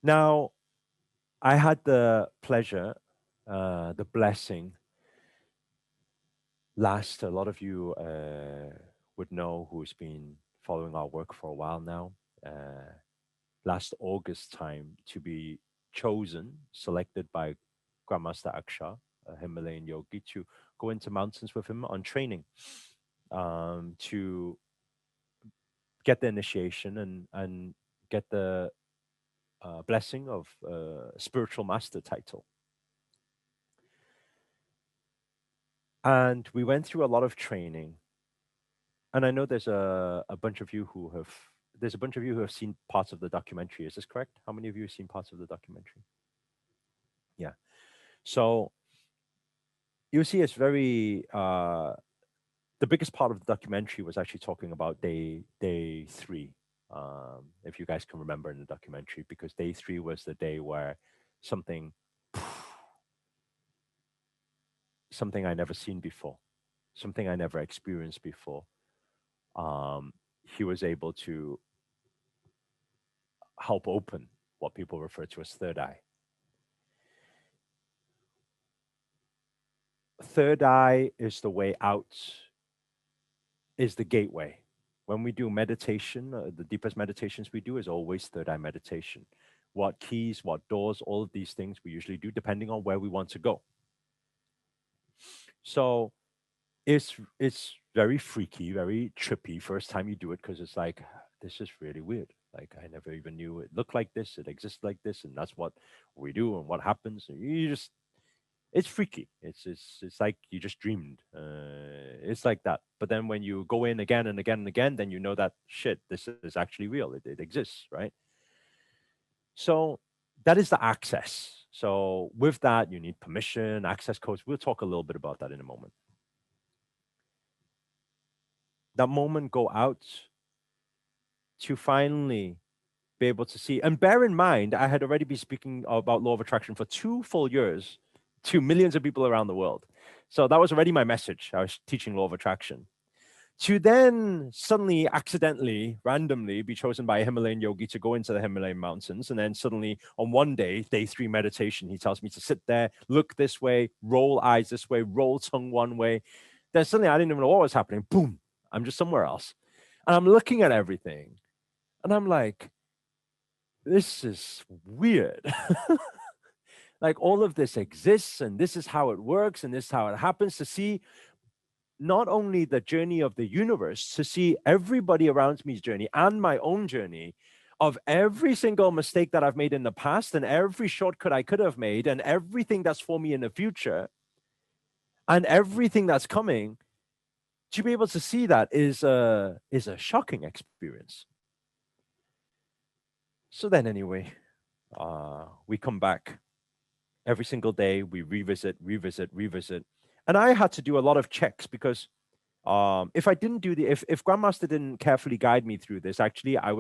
Now, I had the pleasure, the blessing. A lot of you would know who's been following our work for a while now. Uh, Last August time to be chosen, selected by Grandmaster Akshar, a Himalayan yogi, to go into mountains with him on training, to get the initiation and get the blessing of spiritual master title. And we went through a lot of training. And I know a bunch of you who have there's a bunch of you who have seen parts of the documentary. Is this correct? How many of you have seen parts of the documentary? Yeah. So you see, it's very the biggest part of the documentary was actually talking about day three. If you guys can remember in the documentary, because day three was the day where something something I never seen before, something I never experienced before. He was able to help open what people refer to as third eye. Third eye is the way out, is the gateway. When we do meditation, the deepest meditations we do is always third eye meditation. What keys, what doors, all of these things we usually do depending on where we want to go. So it's very freaky, very trippy first time you do it, because it's like, this is really weird. Like, I never even knew it looked like this, it exists like this, and that's what we do and what happens. And you just, it's freaky. It's like you just dreamed. It's like that. But then when you go in again and again and again, then you know that shit, this is actually real. It exists, right? So that is the access. So with that, you need permission, access codes. We'll talk a little bit about that in a moment. That moment go out to finally be able to see. And bear in mind, I had already been speaking about law of attraction for 2 full years to millions of people around the world. So that was already my message. I was teaching law of attraction. To then suddenly, accidentally, randomly be chosen by a Himalayan yogi to go into the Himalayan mountains. And then suddenly on one day, day three meditation, he tells me to sit there, look this way, roll eyes this way, roll tongue one way. Then suddenly I didn't even know what was happening. Boom, I'm just somewhere else. And I'm looking at everything and I'm like, this is weird. Like, all of this exists and this is how it works and this is how it happens. To see not only the journey of the universe, to see everybody around me's journey and my own journey of every single mistake that I've made in the past and every shortcut I could have made and everything that's for me in the future and everything that's coming. To be able to see that is a shocking experience. So then anyway, we come back every single day. We revisit. And I had to do a lot of checks, because if I didn't do if Grandmaster didn't carefully guide me through this, actually, I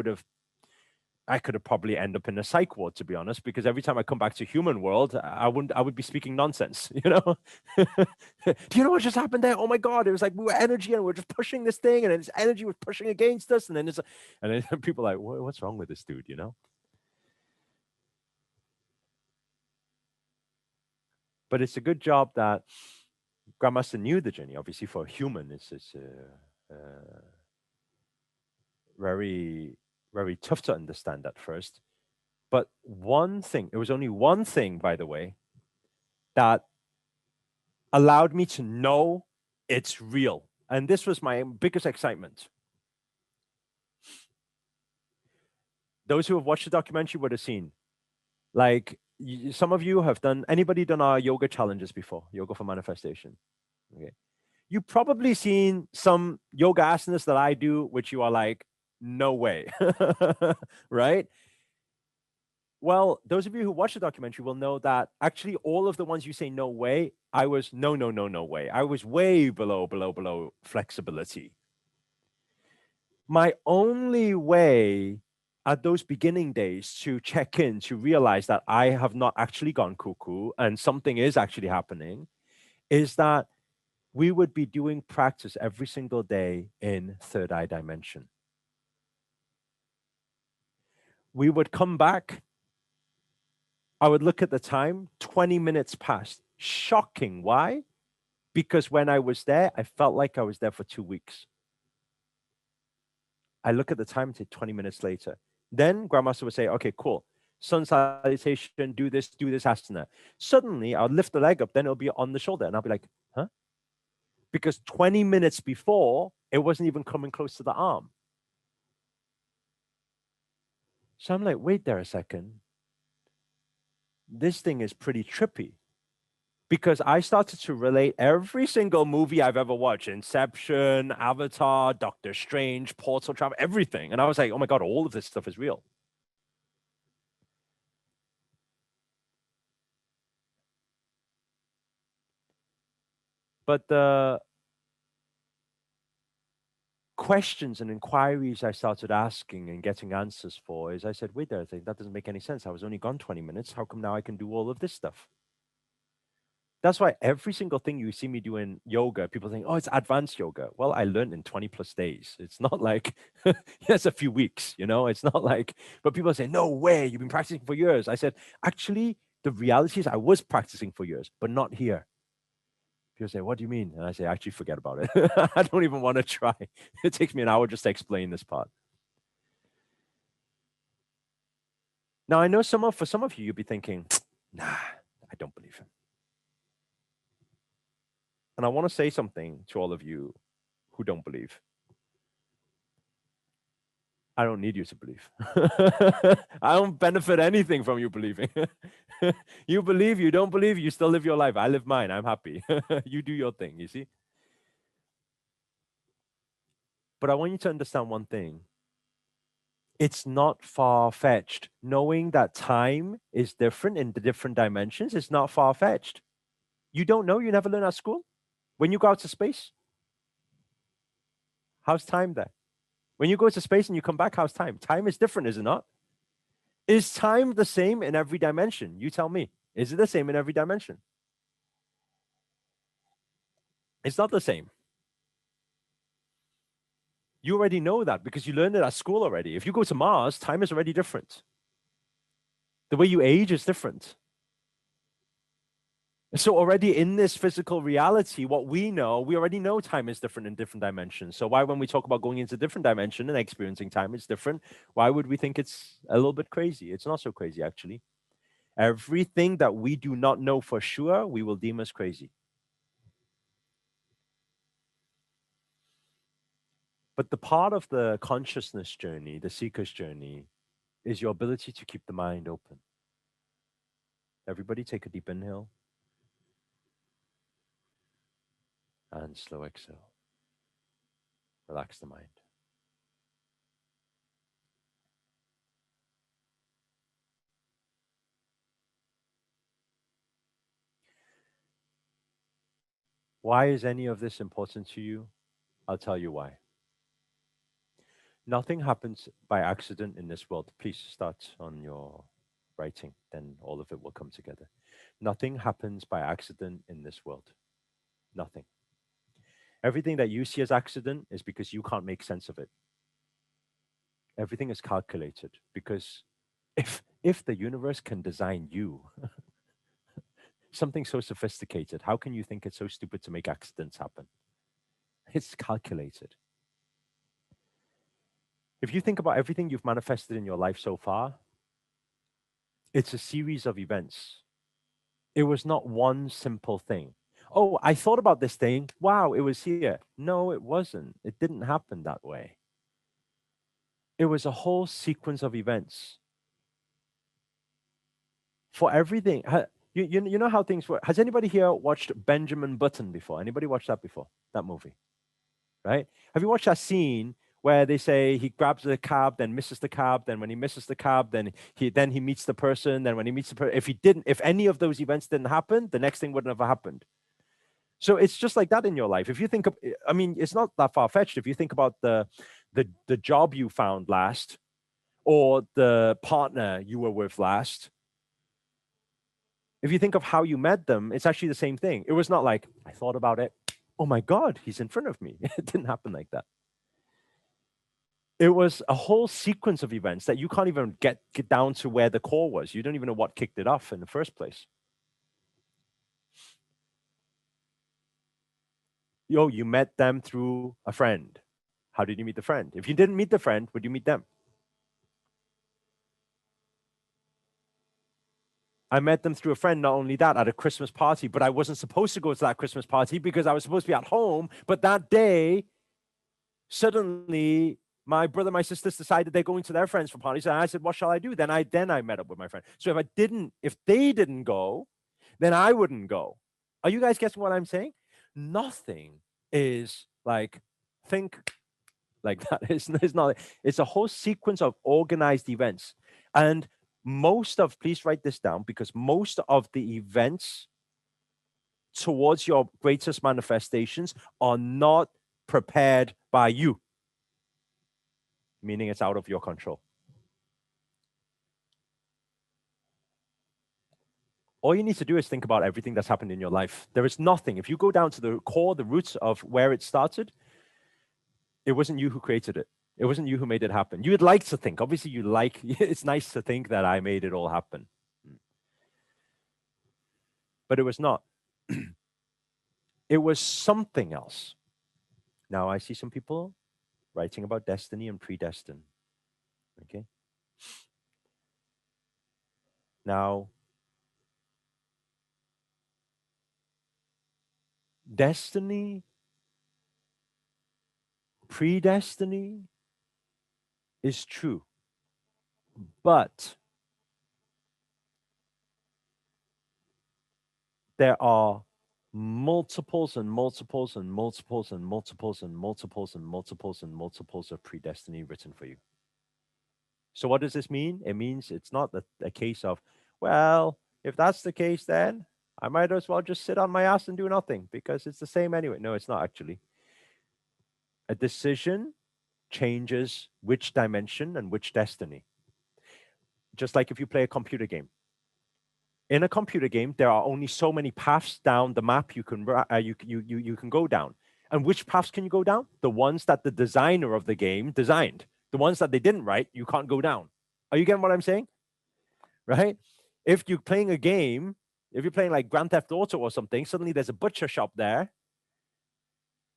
could have probably end up in a psych ward, to be honest, because every time I come back to human world, I would be speaking nonsense, you know? Do you know what just happened there? Oh my God, it was like we were energy and we are just pushing this thing, and then this energy was pushing against us, and then people are like, what's wrong with this dude, you know? But it's a good job that Grandmaster knew the journey. Obviously, for a human, it's very, very tough to understand at first. But one thing, it was only one thing, by the way, that allowed me to know it's real. And this was my biggest excitement. Those who have watched the documentary would have seen, like, some of you have done, anybody done our yoga challenges before? Yoga for manifestation. Okay. You've probably seen some yoga asanas that I do, which you are like, no way. Right? Well, those of you who watch the documentary will know that actually all of the ones you say no way, I was no way. I was way below flexibility. My only way at those beginning days to check in, to realize that I have not actually gone cuckoo and something is actually happening, is that we would be doing practice every single day in third eye dimension. We would come back I would look at the time, 20 minutes passed. Shocking. Why? Because when I was there, I felt like I was there for 2 weeks. I look at the time and say 20 minutes later. Then Grandmaster would say, okay, cool. Sun salutation, do this asana. Suddenly, I'll lift the leg up, then it'll be on the shoulder. And I'll be like, huh? Because 20 minutes before, it wasn't even coming close to the arm. So I'm like, wait there a second. This thing is pretty trippy. Because I started to relate every single movie I've ever watched, Inception, Avatar, Doctor Strange, Portal Travel, everything. And I was like, oh my God, all of this stuff is real. But the questions and inquiries I started asking and getting answers for is I said, wait there, I think that doesn't make any sense. I was only gone 20 minutes. How come now I can do all of this stuff? That's why every single thing you see me doing yoga, people think, oh, it's advanced yoga. Well, I learned in 20 plus days. It's not like, it's a few weeks, you know, it's not like, but people say, no way, you've been practicing for years. I said, actually, the reality is I was practicing for years, but not here. People say, what do you mean? And I say, actually, forget about it. I don't even want to try. It takes me an hour just to explain this part. Now, I know for some of you, you'll be thinking, nah, I don't believe him. And I want to say something to all of you who don't believe. I don't need you to believe. I don't benefit anything from you believing. You believe, you don't believe, you still live your life. I live mine. I'm happy. You do your thing, you see? But I want you to understand one thing. It's not far-fetched. Knowing that time is different in the different dimensions is not far-fetched. You don't know, you never learn at school. When you go out to space, how's time there? When you go to space and you come back, how's time? Time is different, is it not? Is time the same in every dimension? You tell me. Is it the same in every dimension? It's not the same. You already know that because you learned it at school already. If you go to Mars, time is already different. The way you age is different. So already in this physical reality, what we already know time is different in different dimensions. So why when we talk about going into a different dimension and experiencing time, it's different. Why would we think it's a little bit crazy? It's not so crazy, actually. Everything that we do not know for sure, we will deem as crazy. But the part of the consciousness journey, the seeker's journey, is your ability to keep the mind open. Everybody take a deep inhale and slow exhale. Relax the mind. Why is any of this important to you? I'll tell you why. Nothing happens by accident in this world. Please start on your writing, then all of it will come together. Nothing happens by accident in this world. Nothing. Everything that you see as accident is because you can't make sense of it. Everything is calculated because if the universe can design you, something so sophisticated, how can you think it's so stupid to make accidents happen? It's calculated. If you think about everything you've manifested in your life so far, it's a series of events. It was not one simple thing. Oh, I thought about this thing. Wow, it was here. No, it wasn't. It didn't happen that way. It was a whole sequence of events. For everything, you know how things work. Has anybody here watched Benjamin Button before? Anybody watched that before? That movie, right? Have you watched that scene where they say he grabs the cab, then misses the cab, then when he misses the cab, then he meets the person, then when he meets the person, if any of those events didn't happen, the next thing wouldn't have happened. So it's just like that in your life. If you think of, I mean, it's not that far-fetched. If you think about the job you found last, or the partner you were with last, if you think of how you met them, it's actually the same thing. It was not like, I thought about it. Oh my God, he's in front of me. It didn't happen like that. It was a whole sequence of events that you can't even get down to where the core was. You don't even know what kicked it off in the first place. You met them through a friend. How did you meet the friend? If you didn't meet the friend, would you meet them? I met them through a friend. Not only that, at a Christmas party, but I wasn't supposed to go to that Christmas party because I was supposed to be at home. But that day, suddenly, my brother, my sisters decided they're going to their friends for parties, and I said, "What shall I do?" Then I met up with my friend. So if they didn't go, then I wouldn't go. Are you guys guessing what I'm saying? Nothing is like think like that. It's not. It's a whole sequence of organized events, and please write this down, because most of the events towards your greatest manifestations are not prepared by you, meaning it's out of your control. All you need to do is think about everything that's happened in your life. There is nothing. If you go down to the core, the roots of where it started, it wasn't you who created it. It wasn't you who made it happen. You'd like to think, obviously, it's nice to think that I made it all happen. But it was not. It was something else. Now I see some people writing about destiny and predestined. Okay. Now, destiny, predestiny is true, but there are multiples and multiples and multiples and multiples and multiples and multiples and multiples of predestiny written for you. So what does this mean? It means it's not a case of, well, if that's the case, then I might as well just sit on my ass and do nothing because it's the same anyway. No, it's not actually. A decision changes which dimension and which destiny. Just like if you play a computer game. In a computer game, there are only so many paths down the map you can go down. And which paths can you go down? The ones that the designer of the game designed. The ones that they didn't write, you can't go down. Are you getting what I'm saying? Right? If you're playing a game, if you're playing like Grand Theft Auto or something, suddenly there's a butcher shop there.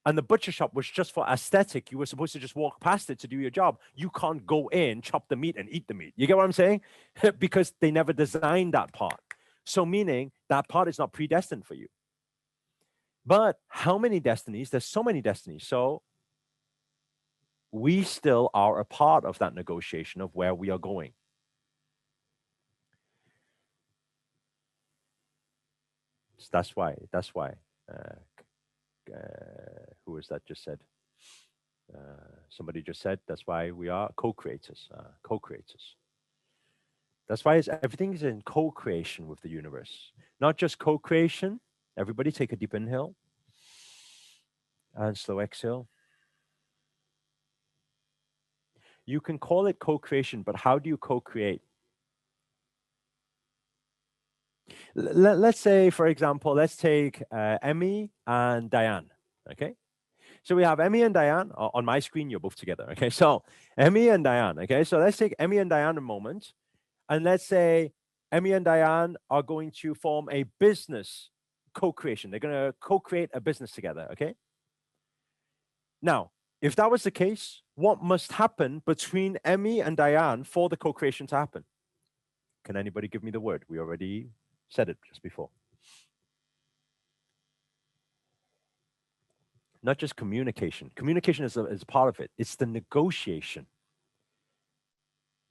And the butcher shop was just for aesthetic. You were supposed to just walk past it to do your job. You can't go in, chop the meat, and eat the meat. You get what I'm saying? Because they never designed that part. So meaning that part is not predestined for you. But how many destinies? There's so many destinies. So we still are a part of that negotiation of where we are going. So that's why. Who was that just said? Somebody just said that's why we are co-creators. Co-creators. That's why everything is in co-creation with the universe. Not just co-creation. Everybody take a deep inhale and slow exhale. You can call it co-creation, but how do you co-create? Let's say, for example, let's take Emmy and Diane. Okay. So we have Emmy and Diane on my screen. You're both together. Okay. So Emmy and Diane. Okay. So let's take Emmy and Diane a moment. And let's say Emmy and Diane are going to form a business co-creation. They're going to co-create a business together. Okay. Now, if that was the case, what must happen between Emmy and Diane for the co-creation to happen? Can anybody give me the word? We already said it just before. Not just communication. Communication is part of it. It's the negotiation.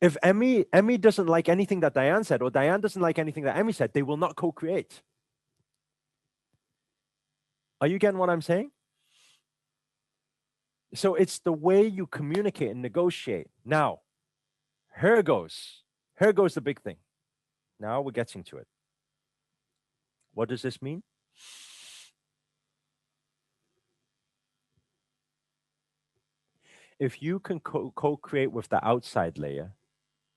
If Emmy doesn't like anything that Diane said, or Diane doesn't like anything that Emmy said, they will not co-create. Are you getting what I'm saying? So it's the way you communicate and negotiate. Now, here goes the big thing. Now we're getting to it. What does this mean? If you can co-create with the outside layer,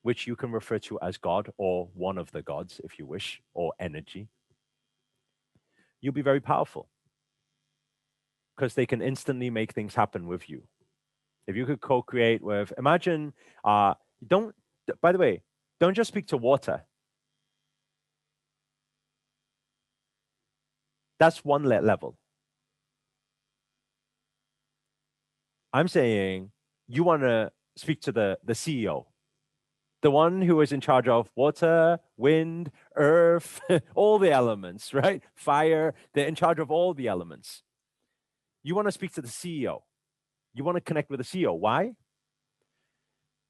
which you can refer to as God or one of the gods, if you wish, or energy, you'll be very powerful because they can instantly make things happen with you. If you could co-create with, imagine, don't, by the way, don't just speak to water. That's one level. I'm saying you want to speak to the CEO, the one who is in charge of water, wind, earth, all the elements, right? Fire, they're in charge of all the elements. You want to speak to the CEO. You want to connect with the CEO. Why?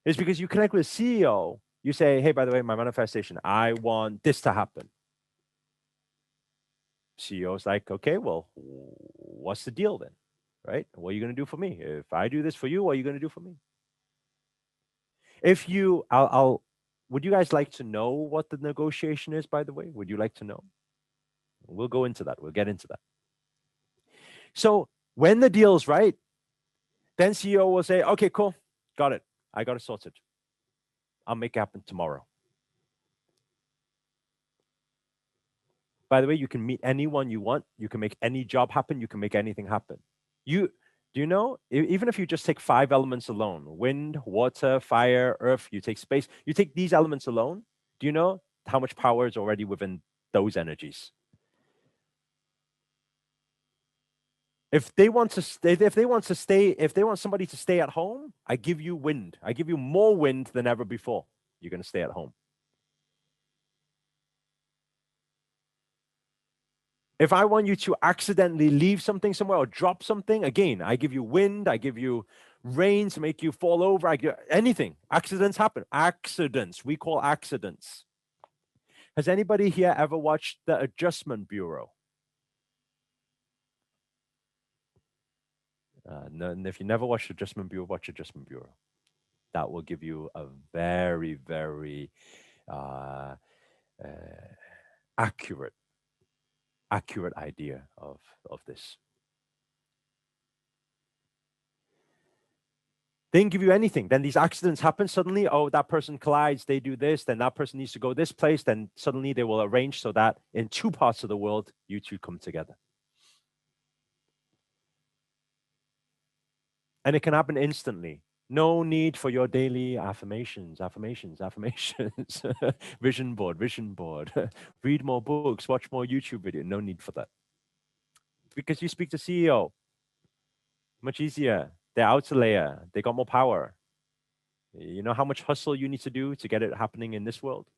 It's because you connect with the CEO. You say, hey, by the way, my manifestation, I want this to happen. CEO's like, okay, well, what's the deal then? Right? What are you going to do for me? If I do this for you, what are you going to do for me? If you, would you guys like to know what the negotiation is, by the way? Would you like to know? We'll go into that. We'll get into that. So when the deal's right, then CEO will say, okay, cool. Got it. I got it sorted. I'll make it happen tomorrow. By the way, you can meet anyone you want. You can make any job happen. You can make anything happen. Do you know, even if you just take 5 elements alone, wind, water, fire, earth, you take space, you take these elements alone, do you know how much power is already within those energies? If they want somebody to stay at home, I give you wind. I give you more wind than ever before. You're going to stay at home. If I want you to accidentally leave something somewhere or drop something, again, I give you wind, I give you rain to make you fall over, I give anything. Accidents happen. Accidents. We call accidents. Has anybody here ever watched The Adjustment Bureau? No, and if you never watched Adjustment Bureau, watch Adjustment Bureau. That will give you a very, very accurate idea of this. They didn't give you anything. Then these accidents happen suddenly. Oh, that person collides. They do this. Then that person needs to go this place. Then suddenly they will arrange so that in 2 parts of the world, you two come together. And it can happen instantly. No need for your daily affirmations. Vision board. Read more books, watch more YouTube videos. No need for that. Because you speak to CEO. Much easier. They're outer layer. They got more power. You know how much hustle you need to do to get it happening in this world?